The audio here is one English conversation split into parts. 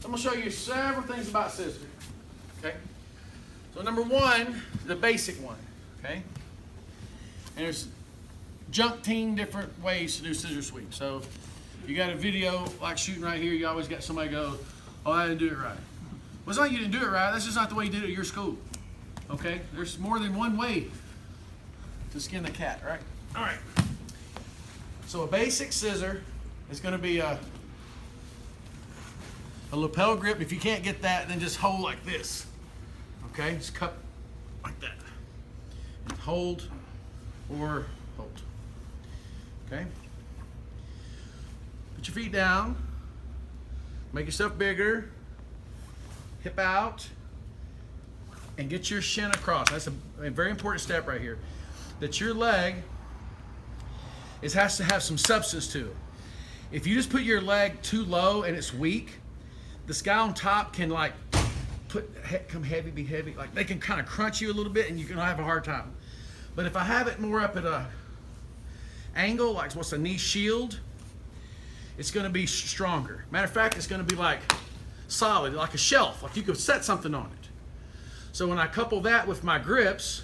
I'm going to show you several things about scissors. Okay? So number one, the basic one. Okay? And there's jumpteen different ways to do scissor sweep. So if you got a video like shooting right here, you always got somebody go, oh, I didn't do it right. Well, it's not you didn't do it right. That's just not the way you did it at your school. Okay? There's more than one way to skin the cat, right? All right. So a basic scissor is going to be a lapel grip. If you can't get that, then just hold like this. Okay? Just cup like that. And hold or hold. Okay? Put your feet down. Make yourself bigger. Hip out. And get your shin across. That's a very important step right here. That your leg has to have some substance to it. If you just put your leg too low and it's weak, this guy on top can like come heavy, be heavy. Like they can kind of crunch you a little bit and you can have a hard time. But if I have it more up at a angle, like what's a knee shield, it's going to be stronger. Matter of fact, it's going to be like solid, like a shelf, like you could set something on it. So when I couple that with my grips,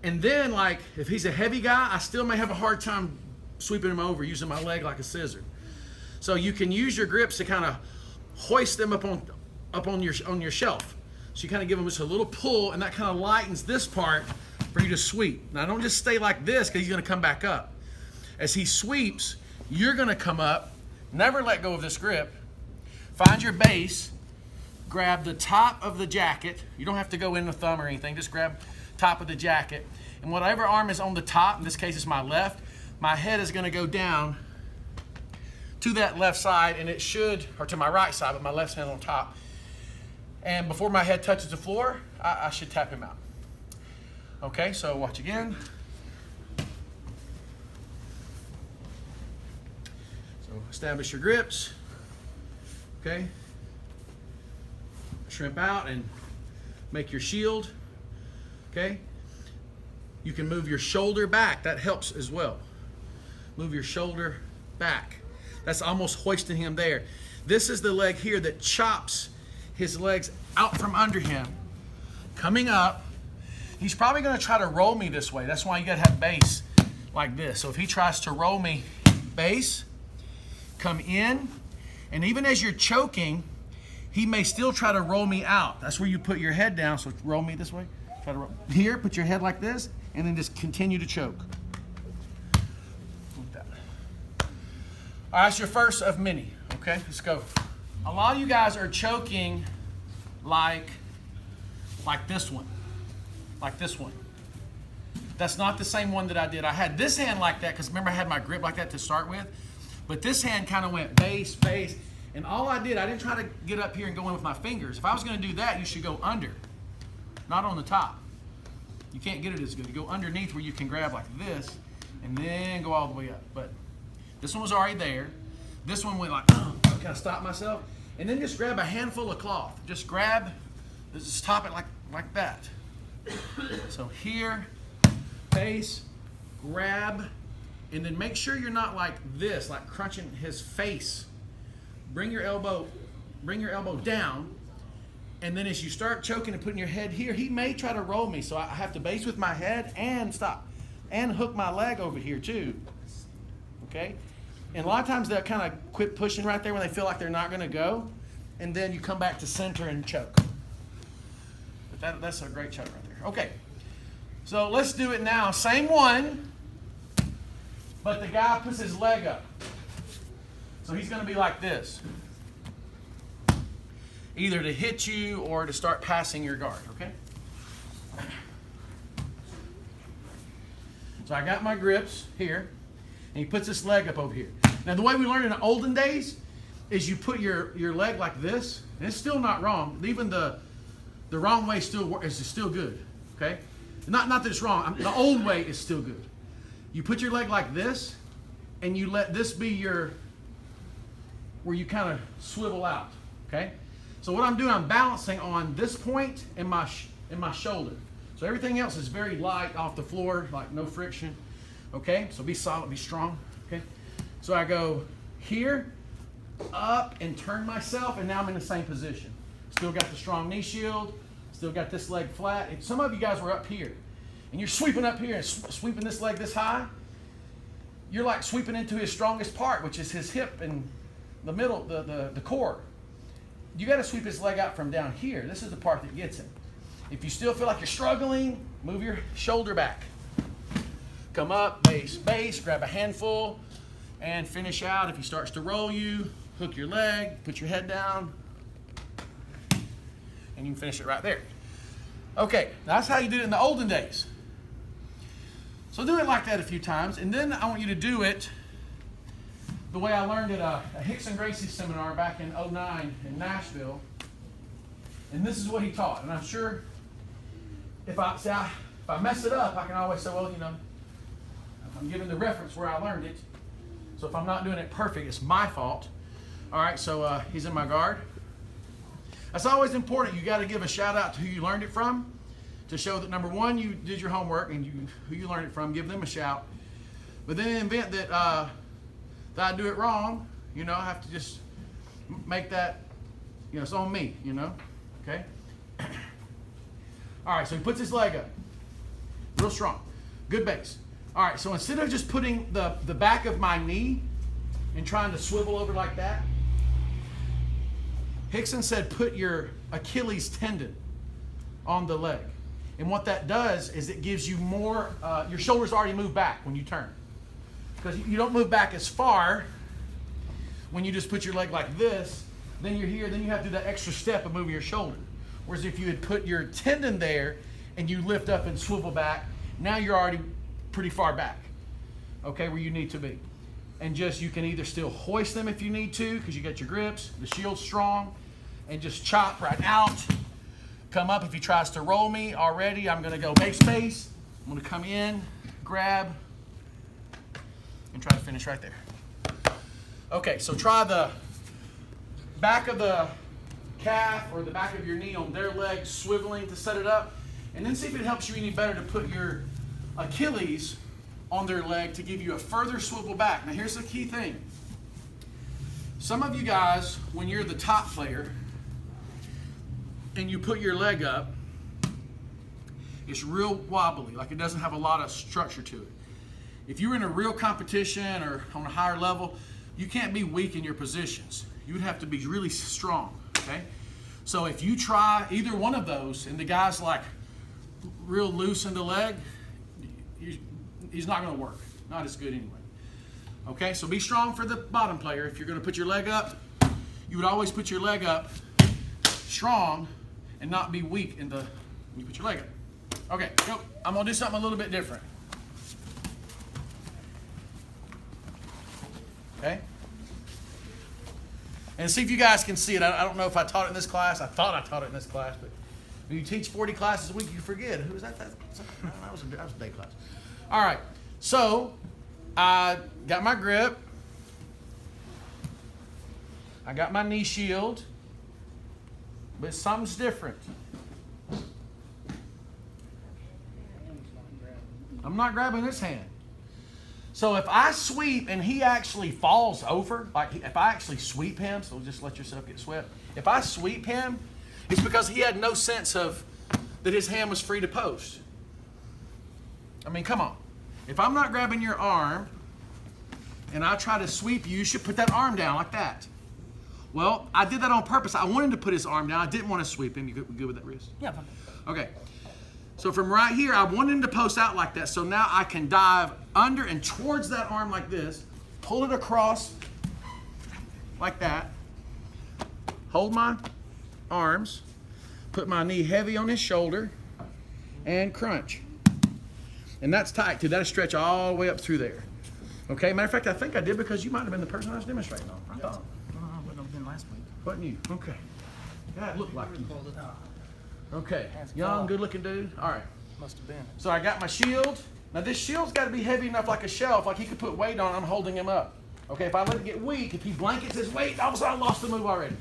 and then like if he's a heavy guy, I still may have a hard time sweeping him over using my leg like a scissor. So you can use your grips to kind of hoist them up on your shelf. So you kind of give them just a little pull, and that kind of lightens this part for you to sweep. Now don't just stay like this because he's going to come back up. As he sweeps, you're going to come up. Never let go of this grip. Find your base. Grab the top of the jacket. You don't have to go in the thumb or anything. Just grab top of the jacket. And whatever arm is on the top, in this case it's my left, my head is going to go down to that left side, and it should, or to my right side, but my left hand on top. And before my head touches the floor, I should tap him out. Okay, so watch again. So establish your grips. Okay. Shrimp out and make your shield. Okay. You can move your shoulder back. That helps as well. Move your shoulder back. That's almost hoisting him there. This is the leg here that chops his legs out from under him. Coming up, he's probably going to try to roll me this way. That's why you got to have base like this. So if he tries to roll me, base, come in, and even as you're choking, he may still try to roll me out. That's where you put your head down. So roll me this way. Try to roll. Here, put your head like this, and then just continue to choke. Like that. All right, that's your first of many. Okay, let's go. A lot of you guys are choking like this one. Like this one. That's not the same one that I did. I had this hand like that because remember I had my grip like that to start with. But this hand kind of went base, base. And all I did, I didn't try to get up here and go in with my fingers. If I was going to do that, you should go under, not on the top. You can't get it as good. You go underneath where you can grab like this and then go all the way up. But this one was already there. This one went like, I kind of stopped myself. And then just grab a handful of cloth. Just grab, just top it like that. So here, base, grab, and then make sure you're not like this, like crunching his face. Bring your elbow down, and then as you start choking and putting your head here, he may try to roll me, so I have to base with my head and stop, and hook my leg over here too. Okay? And a lot of times they'll kind of quit pushing right there when they feel like they're not going to go, and then you come back to center and choke. But that's a great choke right there. Okay, so let's do it now. Same one, but the guy puts his leg up. So he's going to be like this. Either to hit you or to start passing your guard, okay? So I got my grips here, and he puts his leg up over here. Now the way we learned in the olden days is you put your leg like this, and it's still not wrong. Even the wrong way is still good, okay? Not that it's wrong. The old way is still good. You put your leg like this, and you let this be where you kind of swivel out, okay? So what I'm doing, I'm balancing on this point and my shoulder. So everything else is very light off the floor, like no friction, okay? So be solid, be strong, okay? So I go here, up and turn myself, and now I'm in the same position. Still got the strong knee shield, still got this leg flat. If some of you guys were up here, and you're sweeping up here and sweeping this leg this high, you're like sweeping into his strongest part, which is his hip and the middle, the core. You got to sweep his leg out from down here. This is the part that gets him. If you still feel like you're struggling, move your shoulder back. Come up, base, base, grab a handful, and finish out. If he starts to roll you, hook your leg, put your head down, and you can finish it right there. Okay, that's how you did it in the olden days. So do it like that a few times, and then I want you to do it the way I learned at a Hicks and Gracie seminar back in '09 in Nashville. And this is what he taught. And I'm sure if I mess it up, I can always say, well, you know, I'm giving the reference where I learned it. So if I'm not doing it perfect, it's my fault. All right, so he's in my guard. That's always important. You got to give a shout out to who you learned it from to show that, number one, you did your homework and who you learned it from, give them a shout. But then in the event that I do it wrong, you know, I have to just make that, you know, it's on me, you know, okay? All right, so he puts his leg up, real strong, good base. All right, so instead of just putting the back of my knee and trying to swivel over like that, Hickson said put your Achilles tendon on the leg. And what that does is it gives you more, your shoulders already move back when you turn. Because you don't move back as far when you just put your leg like this, then you're here, then you have to do that extra step of moving your shoulder. Whereas if you had put your tendon there and you lift up and swivel back, now you're already pretty far back, okay, where you need to be. And just, you can either still hoist them if you need to, because you got your grips, the shield's strong, and just chop right out. Come up. If he tries to roll me already, I'm going to go base, base. I'm going to come in, grab, and try to finish right there. Okay, so try the back of the calf or the back of your knee on their leg swiveling to set it up, and then see if it helps you any better to put your Achilles on their leg to give you a further swivel back. Now here's the key thing. Some of you guys, when you're the top player and you put your leg up, it's real wobbly, like it doesn't have a lot of structure to it. If you're in a real competition or on a higher level, you can't be weak in your positions. You would have to be really strong, okay? So if you try either one of those and the guy's like real loose in the leg, he's not going to work. Not as good anyway. Okay, so be strong for the bottom player. If you're going to put your leg up, you would always put your leg up strong and not be weak when you put your leg up. Okay, go. I'm going to do something a little bit different. Okay? And see if you guys can see it. I don't know if I taught it in this class. I thought I taught it in this class, but when you teach 40 classes a week, you forget. Who was that? That was a day class. All right, so I got my grip. I got my knee shield, but something's different. I'm not grabbing this hand. So if I sweep and he actually falls over, like if I actually sweep him, so just let yourself get swept. If I sweep him, it's because he had no sense of that his hand was free to post. I mean, come on. If I'm not grabbing your arm and I try to sweep you, you should put that arm down like that. Well, I did that on purpose. I wanted to put his arm down. I didn't want to sweep him. You good with that wrist? Yeah. Okay. So from right here, I wanted him to post out like that. So now I can dive under and towards that arm like this, pull it across like that, hold my arms, put my knee heavy on his shoulder, and crunch. And that's tight too. That'll stretch all the way up through there. Okay, matter of fact, I think I did because you might have been the person I was demonstrating on. I thought. I wouldn't have been last week. Wasn't you? Okay. Yeah, it looked like you. Okay, That's young, cool. good-looking dude. All right. Must have been. So I got my shield. Now this shield's got to be heavy enough like a shelf, like he could put weight on. I'm holding him up. Okay, if I let it get weak, if he blankets his weight, all of a sudden I lost the move already.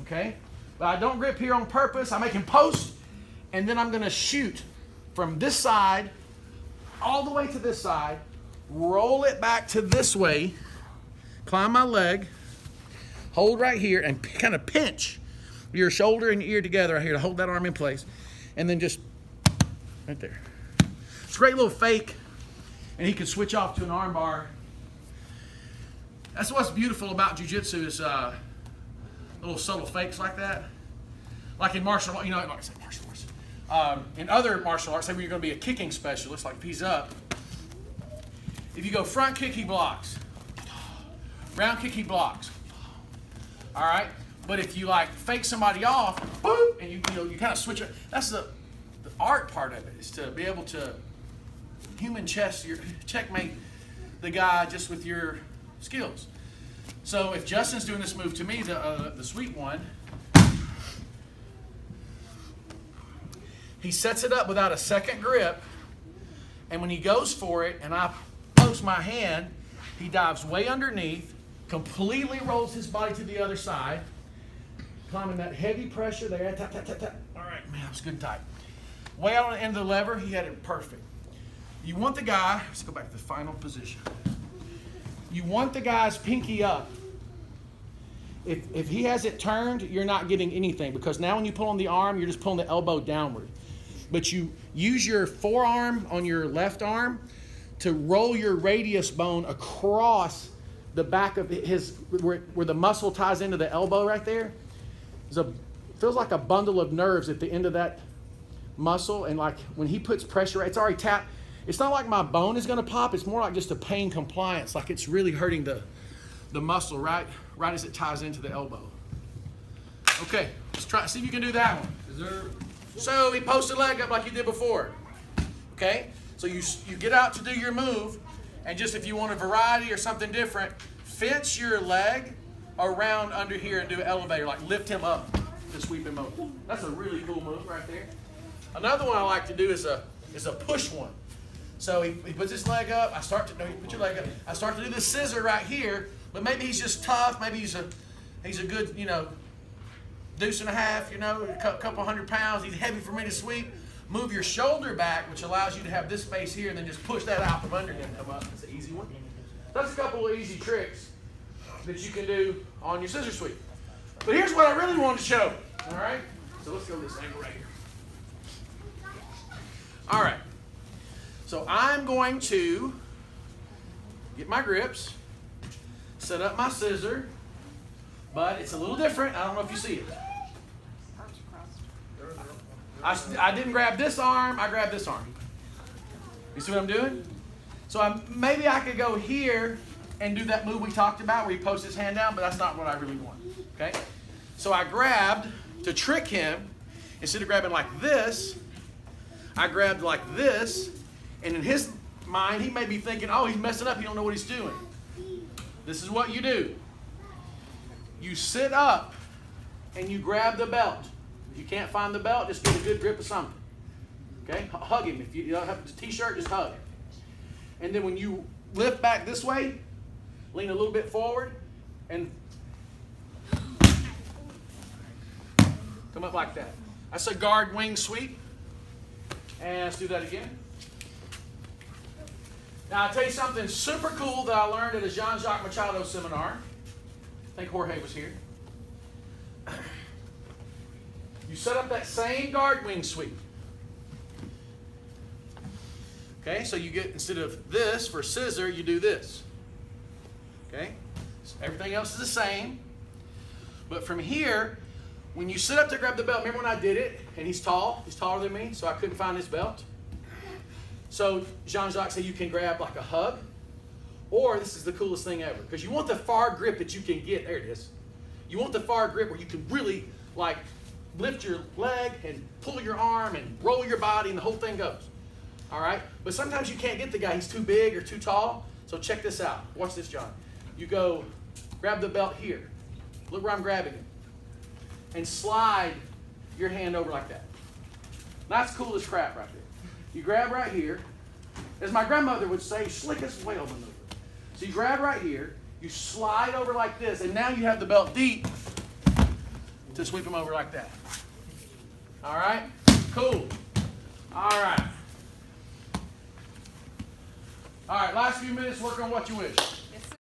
Okay, but I don't grip here on purpose. I make him post, and then I'm going to shoot from this side all the way to this side, roll it back to this way, climb my leg, hold right here and kind of pinch your shoulder and your ear together right here to hold that arm in place. And then just right there. It's a great little fake. And he can switch off to an arm bar. That's what's beautiful about jiu-jitsu is little subtle fakes like that. Like in martial arts, like I said, martial arts. In other martial arts, say when you're going to be a kicking specialist, like if he's up, if you go front kick, he blocks. Round kick, he blocks. All right? But if you like fake somebody off, boom, and you kind of switch it. That's the art part of it, is to be able to human checkmate the guy just with your skills. So if Justin's doing this move to me, the sweep one, he sets it up without a second grip, and when he goes for it and I post my hand, he dives way underneath, completely rolls his body to the other side, climbing that heavy pressure there, tap, tap, tap, tap. All right, man, that was good and tight. Way out on the end of the lever, he had it perfect. You want the guy, let's go back to the final position. You want the guy's pinky up. If he has it turned, you're not getting anything, because now when you pull on the arm, you're just pulling the elbow downward. But you use your forearm on your left arm to roll your radius bone across the back of his, where the muscle ties into the elbow right there. Feels like a bundle of nerves at the end of that muscle, and like when he puts pressure, it's already tapped. It's not like my bone is going to pop. It's more like just a pain compliance, like it's really hurting the muscle right as it ties into the elbow. Okay, let's try, see if you can do that one. So he posts a leg up like you did before. Okay, so you get out to do your move, and just if you want a variety or something different, fence your leg around under here and do an elevator, like lift him up to sweep him over. That's a really cool move right there. Another one I like to do is a push one. So he puts his leg up. You put your leg up. I start to do the scissor right here, but maybe he's just tough. Maybe he's a good, deuce and a half, a couple 100 pounds. He's heavy for me to sweep. Move your shoulder back, which allows you to have this space here, and then just push that out from under him. Come up. That's an easy one. That's a couple of easy tricks that you can do on your scissor sweep. But here's what I really wanted to show. All right? So let's go this angle right here. All right. So I'm going to get my grips, set up my scissor, but it's a little different. I don't know if you see it. I didn't grab this arm, I grabbed this arm. You see what I'm doing? So maybe I could go here and do that move we talked about where he posts his hand down, but that's not what I really want. Okay? So I grabbed, to trick him, instead of grabbing like this, I grabbed like this, and in his mind, he may be thinking, oh, he's messing up, he don't know what he's doing. This is what you do. You sit up and you grab the belt. If you can't find the belt, just get a good grip of something. Okay? Hug him. If you don't have a t-shirt, just hug him. And then when you lift back this way, lean a little bit forward, and come up like that. That's a guard wing sweep. And let's do that again. Now, I'll tell you something super cool that I learned at a Jean-Jacques Machado seminar. I think Jorge was here. You set up that same guard wing sweep. Okay, so you get, instead of this for scissor, you do this. Okay, so everything else is the same. But from here, when you sit up to grab the belt, remember when I did it, and he's tall, he's taller than me, so I couldn't find his belt. So Jean-Jacques said you can grab like a hug, or this is the coolest thing ever, because you want the far grip that you can get. There it is. You want the far grip where you can really like lift your leg and pull your arm and roll your body and the whole thing goes. All right? But sometimes you can't get the guy. He's too big or too tall. So check this out. Watch this, John. You go grab the belt here. Look where I'm grabbing it. And slide your hand over like that. That's cool as crap right there. You grab right here. As my grandmother would say, slickest whale maneuver. So you grab right here. You slide over like this. And now you have the belt deep to sweep him over like that. All right? Cool. All right. All right, last few minutes, work on what you wish.